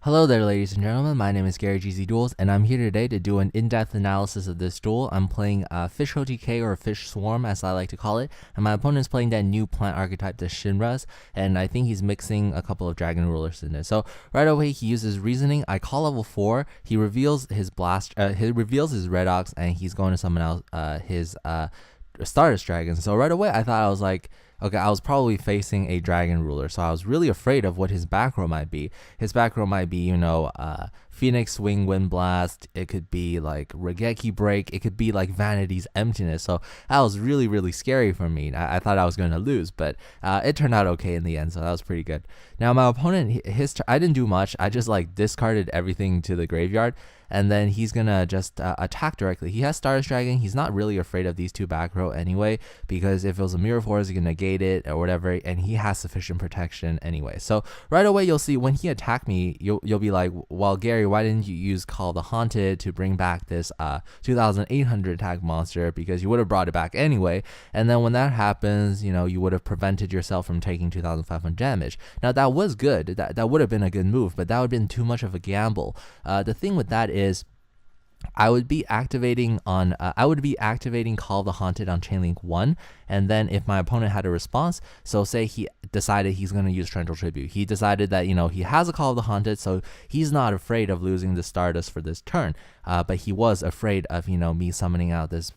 Hello there, ladies and gentlemen. My name is Gary gzduels, and I'm here today to do an in-depth analysis of this duel. I'm playing Fish OTK, or Fish Swarm, as I like to call it, and my opponent's playing that new plant archetype, the Shinras, and I think he's mixing a couple of Dragon Rulers in it. So right away, he uses Reasoning. I call level 4. He reveals his his Red Ox, and he's going to summon out his Stardust Dragon. So right away, I was like, okay, I was probably facing a Dragon Ruler, so I was really afraid of what his back row might be. His back row might be, Phoenix Wing Wind Blast. It could be like Regeki Break. It could be like Vanity's Emptiness. So that was really, really scary for me. I thought I was going to lose, but it turned out okay in the end, so that was pretty good. Now, my opponent, I didn't do much. I just like discarded everything to the graveyard, and then he's gonna just attack directly. He has Stardust Dragon. He's not really afraid of these two back row anyway, because if it was a Mirror Force, he can negate it or whatever, and he has sufficient protection anyway. So right away, you'll see when he attacked me, you'll be like, well, Gary, why didn't you use Call the Haunted to bring back this 2,800 attack monster, because you would have brought it back anyway, and then when that happens, you would have prevented yourself from taking 2,500 damage. Now, that was good. That would have been a good move, but that would have been too much of a gamble. The thing with that is, I would be activating Call the Haunted on Chainlink 1, and then if my opponent had a response, so say he decided he's going to use Torrential Tribute. He decided that, he has a Call of the Haunted, so he's not afraid of losing the Stardust for this turn, but he was afraid of, me summoning out this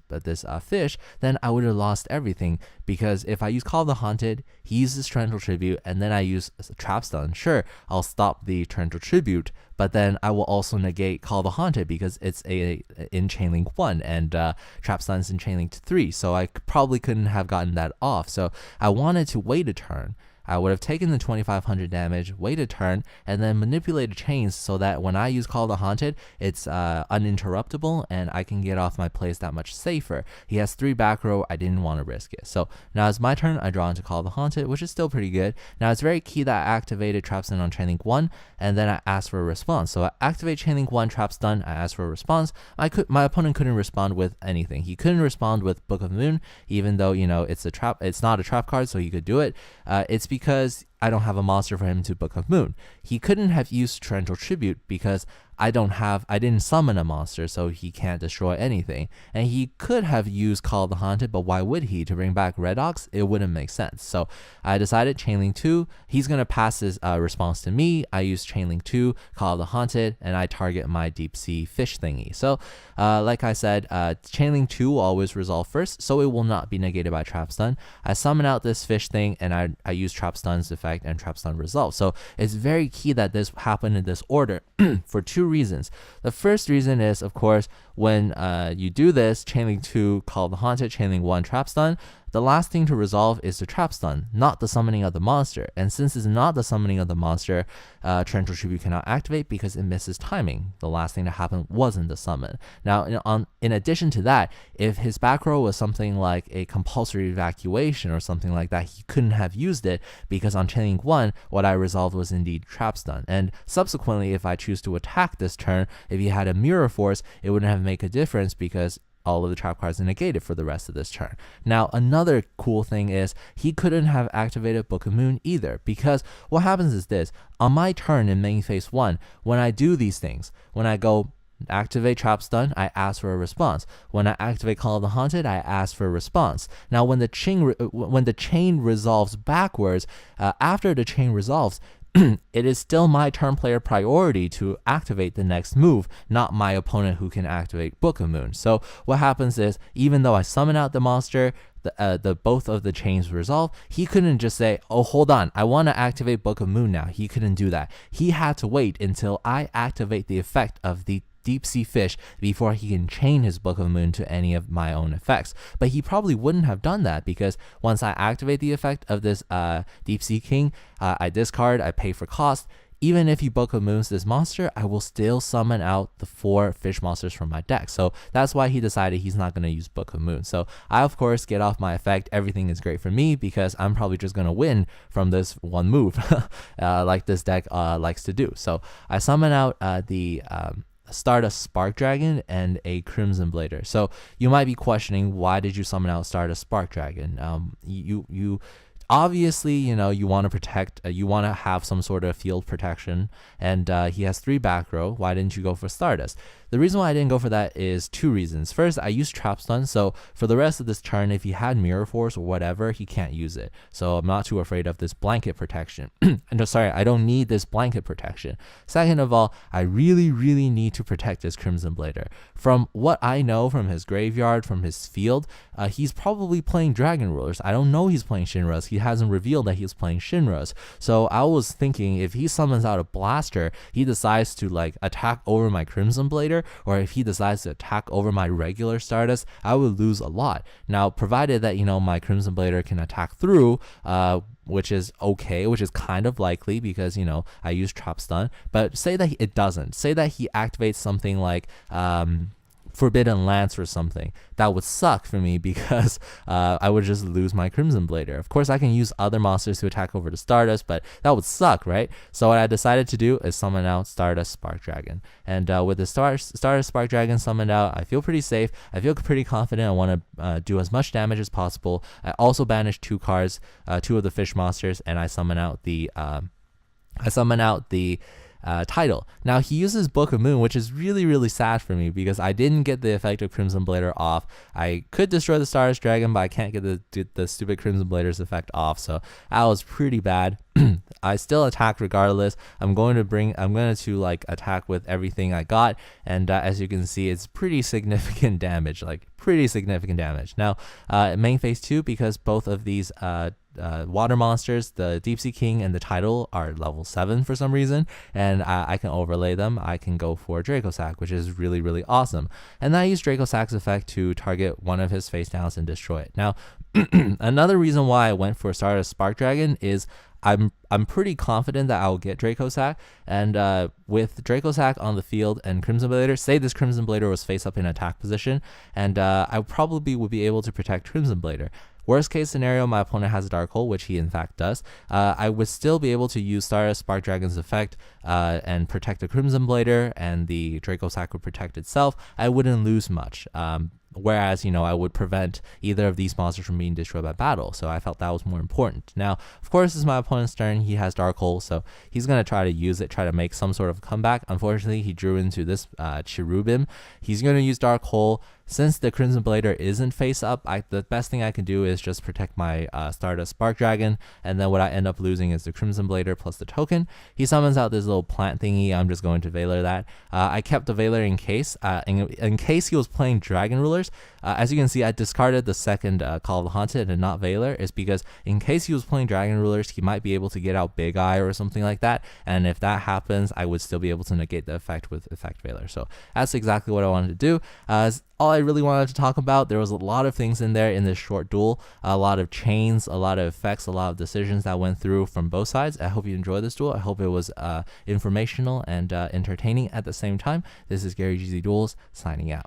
fish, then I would have lost everything, because if I use Call of the Haunted, he uses Torrential Tribute, and then I use Trap Stun. Sure, I'll stop the Torrential Tribute, but then I will also negate Call the Haunted because it's in Chainlink 1 and Trap Stun's in Chainlink 3, so I probably couldn't have gotten that off. So I wanted to wait a turn. I would have taken the 2,500 damage, wait a turn, and then manipulated chains so that when I use Call the Haunted, it's uninterruptible and I can get off my plays that much safer. He has 3 back row, I didn't want to risk it. So now it's my turn, I draw into Call the Haunted, which is still pretty good. Now it's very key that I activated Trap Stun on Chainlink 1, and then I asked for a response. So I activate Chainlink 1, Trap Stun, I asked for a response. My opponent couldn't respond with anything. He couldn't respond with Book of Moon, even though, it's not a trap card, so he could do it. It's because I don't have a monster for him to Book of Moon. He couldn't have used Torrential Tribute because I didn't summon a monster, so he can't destroy anything. And he could have used Call the Haunted, but why would he? To bring back Red Ox? It wouldn't make sense. So I decided Chainlink 2, he's going to pass his response to me. I use Chainlink 2, Call the Haunted, and I target my Deep Sea Fish thingy. So like I said, Chainlink 2 will always resolve first, so it will not be negated by Trap Stun. I summon out this fish thing, and I use Trap Stun's effect, and Trap Stun resolve. So it's very key that this happened in this order for 2 reasons. The first reason is, of course, when you do this, Chainlink 2, Call the Haunted, Chainlink 1, Trap Stun, the last thing to resolve is the Trap Stun, not the summoning of the monster. And since it's not the summoning of the monster, Torrential Tribute cannot activate because it misses timing. The last thing to happen wasn't the summon. Now, in addition to that, if his back row was something like a Compulsory Evacuation or something like that, he couldn't have used it because on Chainlink 1, what I resolved was indeed Trap Stun. And subsequently, if I choose to attack this turn, if he had a Mirror Force, it wouldn't have made a difference because all of the trap cards are negated for the rest of this turn. Now, another cool thing is he couldn't have activated Book of Moon either, because what happens is this. On my turn in main phase 1, when I do these things, when I go activate Trap Stun, I ask for a response. When I activate Call of the Haunted, I ask for a response. Now, when the chain resolves backwards, after the chain resolves, it is still my turn player priority to activate the next move, not my opponent who can activate Book of Moon. So what happens is, even though I summon out the monster, both of the chains resolve, he couldn't just say, oh, hold on, I want to activate Book of Moon now. He couldn't do that. He had to wait until I activate the effect of the Deep Sea Fish before he can chain his Book of Moon to any of my own effects. But he probably wouldn't have done that, because once I activate the effect of this Deep Sea King, I discard, I pay for cost. Even if he Book of Moons this monster, I will still summon out the 4 fish monsters from my deck. So that's why he decided he's not going to use Book of Moon. So I, of course, get off my effect. Everything is great for me because I'm probably just going to win from this one move like this deck likes to do. So I summon out the Stardust Spark Dragon and a Crimson Blader. So you might be questioning, why did you summon out Stardust Spark Dragon? obviously, you want to protect, you want to have some sort of field protection, and he has 3 back row. Why didn't you go for Stardust? The reason why I didn't go for that is 2 reasons. First, I used Trap Stun, so for the rest of this turn, if he had Mirror Force or whatever, he can't use it. So I'm not too afraid of this blanket protection. I don't need this blanket protection. Second of all, I really, really need to protect this Crimson Blader. From what I know from his graveyard, from his field, he's probably playing Dragon Rulers. I don't know he's playing Shinras. He hasn't revealed that he's playing Shinras. So I was thinking if he summons out a Blaster, he decides to like attack over my Crimson Blader, or if he decides to attack over my regular Stardust, I would lose a lot. Now, provided that, my Crimson Blader can attack through, which is okay, which is kind of likely because, I use Trap Stun, but say that it doesn't. Say that he activates something like, Forbidden Lance or something. That would suck for me because I would just lose my Crimson Blader. Of course, I can use other monsters to attack over the Stardust, but that would suck, right? So what I decided to do is summon out Stardust Spark Dragon. And with the Stardust Spark Dragon summoned out, I feel pretty safe. I feel pretty confident. I want to do as much damage as possible. I also banished 2 cards, 2 of the fish monsters, and I summon out the title. Now he uses Book of Moon, which is really, really sad for me because I didn't get the effect of Crimson Blader off. I could destroy the Stardust Dragon, but I can't get the stupid Crimson Blader's effect off, so that was pretty bad. I still attack regardless. I'm going to like attack with everything I got, and as you can see, it's pretty significant damage, Now, main phase 2, because both of these water monsters, the Deep Sea King and the Tidal, are level 7 for some reason, and I can overlay them. I can go for Draco Sack, which is really, really awesome. And then I use Draco Sack's effect to target one of his face downs and destroy it. Now, another reason why I went for Stardust Spark Dragon is I'm pretty confident that I'll get Draco Sack, and with Draco Sack on the field and Crimson Blader, say this Crimson Blader was face up in attack position, and I probably would be able to protect Crimson Blader. Worst case scenario, my opponent has a Dark Hole, which he in fact does. I would still be able to use Stardust Spark Dragon's effect and protect the Crimson Blader, and the Draco Sack would protect itself. I wouldn't lose much. Whereas, I would prevent either of these monsters from being destroyed by battle. So I felt that was more important. Now, of course, this is my opponent's turn. He has Dark Hole, so he's going to try to use it, try to make some sort of comeback. Unfortunately, he drew into this Cherubim. He's going to use Dark Hole. Since the Crimson Blader isn't face up, the best thing I can do is just protect my Stardust Spark Dragon, and then what I end up losing is the Crimson Blader plus the token. He summons out this little plant thingy. I'm just going to Veiler that. I kept the Veiler in case. In case he was playing Dragon Rulers. As you can see, I discarded the second Call of the Haunted and not Veiler, is because in case he was playing Dragon Rulers, he might be able to get out Big Eye or something like that, and if that happens, I would still be able to negate the effect with Effect Veiler. So that's exactly what I wanted to do. All I really wanted to talk about, there was a lot of things in there in this short duel, a lot of chains, a lot of effects, a lot of decisions that went through from both sides. I hope you enjoyed this duel. I hope it was informational and entertaining at the same time. This is Gary gzduels signing out.